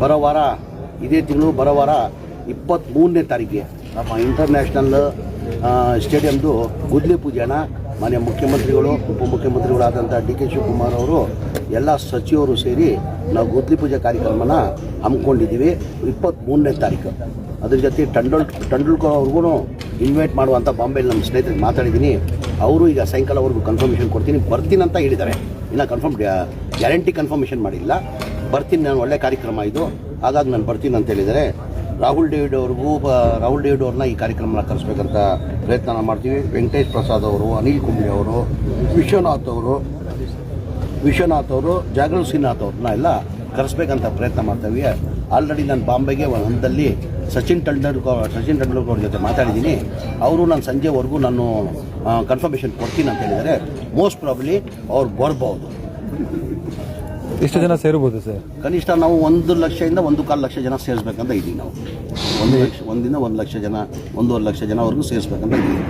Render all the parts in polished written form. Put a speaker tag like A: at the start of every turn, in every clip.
A: ಬರೋ ವಾರ ಇದೇ ತಿಂಗಳು ಬರೋ ವಾರ 23ನೇ ತಾರೀಕಿಗೆ ನಮ್ಮ ಇಂಟರ್ನ್ಯಾಷನಲ್ ಸ್ಟೇಡಿಯಮ್ದು ಗುದ್ಲಿ ಪೂಜೆನ ಮಾನ್ಯ ಮುಖ್ಯಮಂತ್ರಿಗಳು ಉಪಮುಖ್ಯಮಂತ್ರಿಗಳಾದಂಥ ಡಿ ಕೆ ಶಿವಕುಮಾರ್ ಅವರು ಎಲ್ಲ ಸಚಿವರು ಸೇರಿ ನಾವು ಗುದ್ಲಿ ಪೂಜೆ ಕಾರ್ಯಕ್ರಮನ ಹಮ್ಮಿಕೊಂಡಿದ್ದೀವಿ 23ನೇ ತಾರೀಕು. ಅದ್ರ ಜೊತೆ ಟಂಡೂಲ್ಕರ್ ಅವ್ರಿಗೂ ಇನ್ವೈಟ್ ಮಾಡುವಂಥ ಬಾಂಬೆಯಲ್ಲಿ ನಮ್ಮ ಸ್ನೇಹಿತರಿಗೆ ಮಾತಾಡಿದ್ದೀನಿ. ಅವರು ಈಗ ಸಾಯಂಕಾಲವರೆಗೂ ಕನ್ಫರ್ಮೇಷನ್ ಬರ್ತೀನಿ ಅಂತ ಹೇಳಿದ್ದಾರೆ. ಇನ್ನು ಗ್ಯಾರಂಟಿ ಕನ್ಫರ್ಮೇಷನ್ ಮಾಡಿಲ್ಲ. ಬರ್ತೀನಿ, ನಾನು ಒಳ್ಳೆ ಕಾರ್ಯಕ್ರಮ ಇದು, ಹಾಗಾಗಿ ನಾನು ಬರ್ತೀನಿ ಅಂತ ಹೇಳಿದ್ದಾರೆ. ರಾಹುಲ್ ಡೇವಿಡ್ ಅವ್ರನ್ನ ಈ ಕಾರ್ಯಕ್ರಮನ ಕರೆಸ್ಬೇಕಂತ ಪ್ರಯತ್ನ ಮಾಡ್ತೀವಿ. ವೆಂಕಟೇಶ್ ಪ್ರಸಾದ್ ಅವರು, ಅನಿಲ್ ಕುಂಬ್ಳೆ ಅವರು, ವಿಶ್ವನಾಥ್ ಅವರು, ಜಾಗೃತ್ ಶ್ರೀನಾಥ್ ಅವ್ರನ್ನ ಎಲ್ಲ ಕರೆಸ್ಬೇಕಂತ ಪ್ರಯತ್ನ ಮಾಡ್ತೀವಿ. ಆಲ್ರೆಡಿ ನಾನು ಬಾಂಬೆಗೆ ಒಂದು ಹಂತದಲ್ಲಿ ಸಚಿನ್ ತೆಂಡೂಲ್ಕರ್ ಅವ್ರ ಜೊತೆ ಮಾತಾಡಿದ್ದೀನಿ. ಅವರು ನಾನು ಸಂಜೆವರೆಗೂ ನಾನು ಕನ್ಫರ್ಮೇಷನ್ ಕೊಡ್ತೀನಿ ಅಂತ ಹೇಳಿದ್ದಾರೆ. ಮೋಸ್ಟ್ ಪ್ರಾಬಬ್ಲಿ ಅವ್ರು ಬರ್ಬೋದು.
B: ಎಷ್ಟು ಜನ ಸೇರ್ಬೋದು ಸರ್?
A: ಕನಿಷ್ಠ ನಾವು 1 ಲಕ್ಷದಿಂದ 1.25 ಲಕ್ಷ ಜನ ಸೇರಿಸ್ಬೇಕಂತ ಇದ್ದೀವಿ. ನಾವು 1 ಲಕ್ಷ ಜನ 1.5 ಲಕ್ಷ ಜನವರೆಗೂ ಸೇರಿಸ್ಬೇಕಂತ ಇದ್ದೀವಿ.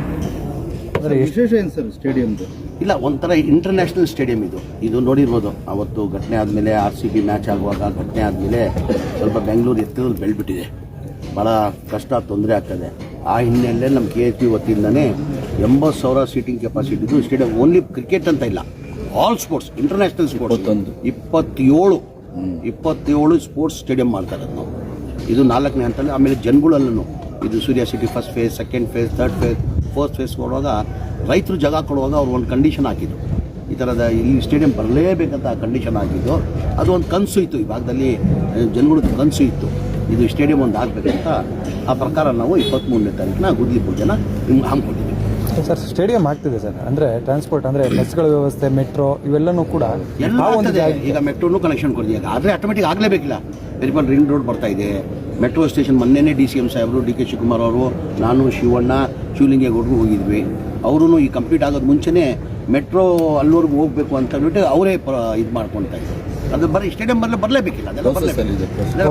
C: ವಿಶೇಷ ಏನು ಸರ್ ಸ್ಟೇಡಿಯಮ್ದು? ಇಲ್ಲ,
A: ಒಂಥರ ಇಂಟರ್ನ್ಯಾಷನಲ್ ಸ್ಟೇಡಿಯಂ ಇದು ನೋಡಿರ್ಬೋದು. ಅವತ್ತು ಘಟನೆ ಆದಮೇಲೆ RCB ಮ್ಯಾಚ್ ಆಗುವಾಗ ಘಟನೆ ಆದಮೇಲೆ ಸ್ವಲ್ಪ ಬೆಂಗಳೂರು ಎತ್ತರದಲ್ಲಿ ಬೆಳೆದ್ಬಿಟ್ಟಿದೆ, ಭಾಳ ಕಷ್ಟ ತೊಂದರೆ ಆಗ್ತದೆ. ಆ ಹಿನ್ನೆಲೆ ನಮ್ಮ KHP ವತಿಯಿಂದನೇ 80,000 ಸೀಟಿಂಗ್ ಕೆಪಾಸಿಟಿದು ಸ್ಟೇಡಿಯಂ. ಓನ್ಲಿ ಕ್ರಿಕೆಟ್ ಅಂತ ಇಲ್ಲ, all sports, international sports 27 sports stadium ಮಾಡ್ತಾ ಇರೋದು ನಾವು. ಇದು 4ನೇ ಹಂತದಲ್ಲಿ. ಆಮೇಲೆ ಜನಗಳಲ್ಲೂ ಇದು Surya city first phase, second phase, third phase, fourth phase ಕೊಡುವಾಗ ರೈತರು ಜಾಗ ಕೊಡುವಾಗ ಅವ್ರು ಒಂದು ಕಂಡೀಷನ್ ಹಾಕಿದ್ರು, ಈ ಥರದ ಈ ಸ್ಟೇಡಿಯಂ ಬರಲೇಬೇಕಂತ ಕಂಡೀಷನ್ ಹಾಕಿದ್ದು. ಅದು ಒಂದು ಕನಸು ಇತ್ತು, ಈ ಭಾಗದಲ್ಲಿ ಜನಗಳದ್ದು ಕನಸು ಇತ್ತು, ಇದು ಸ್ಟೇಡಿಯಂ ಒಂದು ಆಗಬೇಕಂತ. ಆ ಪ್ರಕಾರ ನಾವು 23ನೇ ತಾರೀಕಿನ ಗುದ್ಲಿ ಪೂಜೆನ ಹಮ್ಮಿಕೊಂಡಿದ್ದೀವಿ.
B: ಸರ್, ಸ್ಟೇಡಿಯಂ ಆಗ್ತಿದೆ ಸರ್, ಅಂದರೆ ಟ್ರಾನ್ಸ್ಪೋರ್ಟ್, ಅಂದರೆ ಬಸ್ಗಳ ವ್ಯವಸ್ಥೆ, ಮೆಟ್ರೋ ಇವೆಲ್ಲನೂ ಕೂಡ
A: ಈಗ ಮೆಟ್ರೋನು ಕನೆಕ್ಷನ್ ಕೊಡ್ತೀವಿ. ಆದರೆ ಆಟೋಮೆಟಿಕ್ ಆಗಲೇಬೇಕಿಲ್ಲ. ವೆರಿಬಲ್ ರಿಂಗ್ ರೋಡ್ ಬರ್ತಾ ಇದೆ, ಮೆಟ್ರೋ ಸ್ಟೇಷನ್. ಮೊನ್ನೆನೇ DCM ಸಾಹೇಬರು, ಡಿ ಕೆ ಶಿವಕುಮಾರ್ ಅವರು, ನಾನು, ಶಿವಣ್ಣ, ಶಿವಲಿಂಗೇಗೌಡರು ಹೋಗಿದ್ವಿ. ಅವರು ಈ ಕಂಪ್ಲೀಟ್ ಆಗೋದು ಮುಂಚೆನೇ ಮೆಟ್ರೋ ಅಲ್ಲಿವರೆಗೂ ಹೋಗಬೇಕು ಅಂತ ಹೇಳ್ಬಿಟ್ಟು ಅವರೇ ಇದು ಮಾಡ್ಕೊಳ್ತಾ ಇದ್ದಾರೆ. ಅದು ಬರೀ ಸ್ಟೇಡಿಯಂ ಬರಲೇಬೇಕಿಲ್ಲ, ಅದೆಲ್ಲ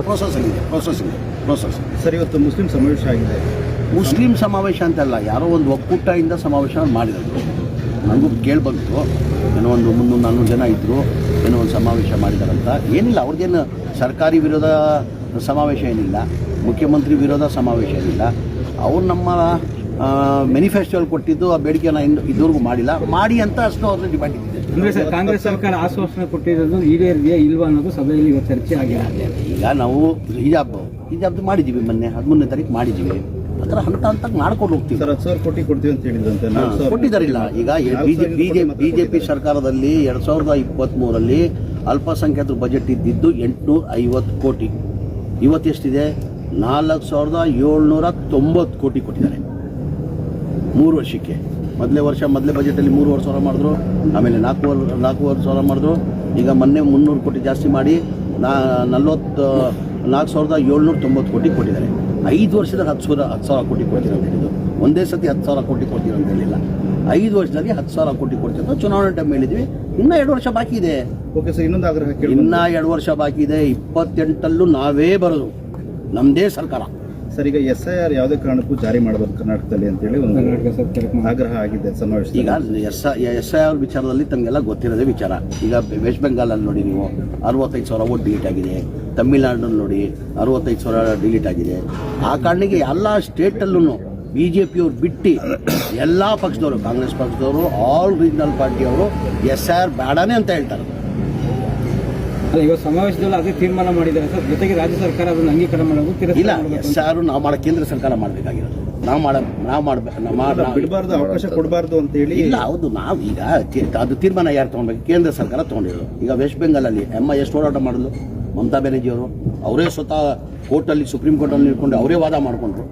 A: ಪ್ರೋಸೆಸ್.
C: ಸರ್, ಇವತ್ತು ಮುಸ್ಲಿಂ ಸಮಾವೇಶ ಆಗಿದೆ.
A: ಮುಸ್ಲಿಂ ಸಮಾವೇಶ ಅಂತಲ್ಲ, ಯಾರೋ ಒಂದು ಒಕ್ಕೂಟದಿಂದ ಸಮಾವೇಶ ಮಾಡಿರೋದು. ನನಗೂ ಕೇಳಿಬಂತು, ಏನೋ ಒಂದು 300-400 ಜನ ಇದ್ದರು, ಏನೋ ಒಂದು ಸಮಾವೇಶ ಮಾಡಿದಾರಂತ. ಏನಿಲ್ಲ, ಅವ್ರಿಗೇನು ಸರ್ಕಾರಿ ವಿರೋಧ ಸಮಾವೇಶ ಏನಿಲ್ಲ, ಮುಖ್ಯಮಂತ್ರಿ ವಿರೋಧ ಸಮಾವೇಶ ಏನಿಲ್ಲ. ಅವ್ರು ನಮ್ಮ ಮ್ಯಾನಿಫೆಸ್ಟೋಲ್ಲಿ ಕೊಟ್ಟಿದ್ದು ಆ ಬೇಡಿಕೆನ ಇದುವರೆಗೂ ಮಾಡಿಲ್ಲ, ಮಾಡಿ ಅಂತ ಅಷ್ಟು ಅವ್ರನ್ನ ಡಿಮ್ಯಾಂಡ್ ಇದೆ.
D: ಅಂದರೆ ಸರ್, ಕಾಂಗ್ರೆಸ್ ಸರ್ಕಾರ ಆಶ್ವಾಸನೆ ಕೊಟ್ಟಿರೋದು ಈಡೇರಿದೆಯಾ ಇಲ್ವಾ ಅನ್ನೋದು ಸಭೆಯಲ್ಲಿ ಇವತ್ತು ಚರ್ಚೆ ಆಗಿದೆ.
A: ಈಗ ನಾವು ಹಿಜಾಬ್ದು ಮಾಡಿದ್ದೀವಿ, ಮೊನ್ನೆ 13ನೇ ತಾರೀಕು ಮಾಡಿದ್ದೀವಿ. ಆ ಥರ ಹಂತ ಮಾಡ್ಕೊಂಡು ಹೋಗ್ತೀವಿ.
C: ಸರ್, 10,000 ಕೋಟಿ ಕೊಡ್ತೀವಿ ಅಂತ ಹೇಳಿದ್ರಂತೆ.
A: ಕೊಟ್ಟಿದ್ದಾರಿಲ್ಲ. ಈಗ BJP ಸರ್ಕಾರದಲ್ಲಿ 2023ರಲ್ಲಿ ಅಲ್ಪಸಂಖ್ಯಾತರ ಬಜೆಟ್ ಇದ್ದಿದ್ದು 850 ಕೋಟಿ. ಇವತ್ತೆಷ್ಟಿದೆ? 4,790 ಕೋಟಿ ಕೊಟ್ಟಿದ್ದಾರೆ 3 ವರ್ಷಕ್ಕೆ. ಮೊದಲೇ ಬಜೆಟಲ್ಲಿ 3,500 ಮಾಡಿದ್ರು, ಆಮೇಲೆ 4,500 ಮಾಡಿದ್ರು. ಈಗ ಮೊನ್ನೆ 300 ಕೋಟಿ ಜಾಸ್ತಿ ಮಾಡಿ 4,790 ಕೋಟಿ ಕೊಟ್ಟಿದ್ದಾರೆ. 5 ವರ್ಷದಲ್ಲಿ 10,000 ಕೋಟಿ ಕೊಡ್ತೀರ ಅಂತ ಹೇಳಿದ್ದು. ಒಂದೇ ಸತಿ 10,000 ಕೋಟಿ ಕೊಡ್ತೀರ ಅಂತ ಹೇಳಿಲ್ಲ. 5 ವರ್ಷದಲ್ಲಿ 10,000 ಕೋಟಿ ಕೊಡ್ತೀರ. ಚುನಾವಣೆ ಟೈಮ್ ಹೇಳಿದ್ವಿ. ಇನ್ನೂ 2 ವರ್ಷ ಬಾಕಿ ಇದೆ.
C: ಓಕೆ ಸರ್, ಇನ್ನೊಂದು ಆಗ್ರಹ ಕೇಳಿ.
A: ಇನ್ನೂ 2 ವರ್ಷ ಬಾಕಿ ಇದೆ. 28ರಲ್ಲೂ ನಾವೇ ಬರೋದು, ನಮ್ಮದೇ ಸರ್ಕಾರ.
C: ಸರ್, ಈಗ SIR ಯಾವುದೇ ಕಾರಣಕ್ಕೂ ಜಾರಿ ಮಾಡಬೇಕು ಕರ್ನಾಟಕದಲ್ಲಿ ಅಂತೇಳಿ ಒಂದು ಆಗ್ರಹ ಆಗಿದೆ ಸಮಾವೇಶ.
A: ಈಗ SIR ವಿಚಾರದಲ್ಲಿ ತಮಗೆಲ್ಲ ಗೊತ್ತಿರೋದೇ ವಿಚಾರ. ಈಗ ವೆಸ್ಟ್ ಬೆಂಗಾಲಲ್ಲಿ ನೋಡಿ ನೀವು 65,000 ವೋಟ್ ಡಿಲೀಟ್ ಆಗಿದೆ. ತಮಿಳ್ನಾಡಿನಲ್ಲಿ ನೋಡಿ 65,000 ಡಿಲೀಟ್ ಆಗಿದೆ. ಆ ಕಾರಣಕ್ಕೆ ಎಲ್ಲ ಸ್ಟೇಟಲ್ಲೂ BJPಯವ್ರು ಬಿಟ್ಟು ಎಲ್ಲ ಪಕ್ಷದವರು, ಕಾಂಗ್ರೆಸ್ ಪಕ್ಷದವರು, ಆಲ್ ರೀಜನಲ್ ಪಾರ್ಟಿಯವರು SIR ಬೇಡನೇ ಅಂತ ಹೇಳ್ತಾರೆ.
D: ಈಗ ಸಮಾವೇಶದಲ್ಲಿ ಅದೇ ತೀರ್ಮಾನ ಮಾಡಿದ್ದಾರೆ ಸರ್. ಜೊತೆಗೆ ರಾಜ್ಯ ಸರ್ಕಾರ ಅದನ್ನು ಅಂಗೀಕಾರ ಮಾಡೋದು
A: ಇಲ್ಲ. SIR ನಾವು ಕೇಂದ್ರ ಸರ್ಕಾರ ಮಾಡಬೇಕಾಗಿರೋದು.
C: ಬಿಡಬಾರ್ದು, ಅವಕಾಶ ಕೊಡಬಾರ್ದು ಅಂತ ಹೇಳಿ.
A: ಇಲ್ಲ, ಹೌದು. ನಾವು ಈಗ ಅದು ತೀರ್ಮಾನ ಯಾರು ತೊಗೊಳ್ಬೇಕು? ಕೇಂದ್ರ ಸರ್ಕಾರ ತೊಗೊಂಡಿರೋದು. ಈಗ ವೆಸ್ಟ್ ಬೆಂಗಾಲಲ್ಲಿ ಎಷ್ಟು ಹೋರಾಟ ಮಾಡಿದ್ರು? ಮಮತಾ ಬ್ಯಾನರ್ಜಿ ಅವರು, ಅವರೇ ಸ್ವತಃ ಕೋರ್ಟಲ್ಲಿ, ಸುಪ್ರೀಂ ಕೋರ್ಟಲ್ಲಿ ನಿಂತ್ಕೊಂಡು ಅವರೇ ವಾದ ಮಾಡಿಕೊಂಡ್ರು.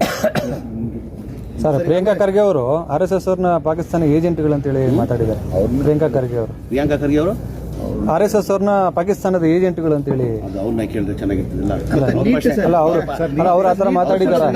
B: ಸರ್, ಪ್ರಿಯಾಂಕಾ ಖರ್ಗೆ ಅವರು RSS ಅವ್ರನ್ನ ಪಾಕಿಸ್ತಾನ ಏಜೆಂಟ್ಗಳಂತೇಳಿ ಮಾತಾಡಿದ್ದಾರೆ. ಪ್ರಿಯಾಂಕಾ ಖರ್ಗೆ ಅವರು RSS ಅವ್ರನ್ನ ಪಾಕಿಸ್ತಾನದ ಏಜೆಂಟ್ಗಳು ಅಂತೇಳಿ.
A: ಅದು ಅವ್ರನ್ನ ಕೇಳಿದ್ರೆ ಚೆನ್ನಾಗಿರ್ತದಿಲ್ಲ.
B: ಅಲ್ಲ, ಅವರು ಆ ಥರ ಮಾತಾಡಿದ್ದಾರೆ.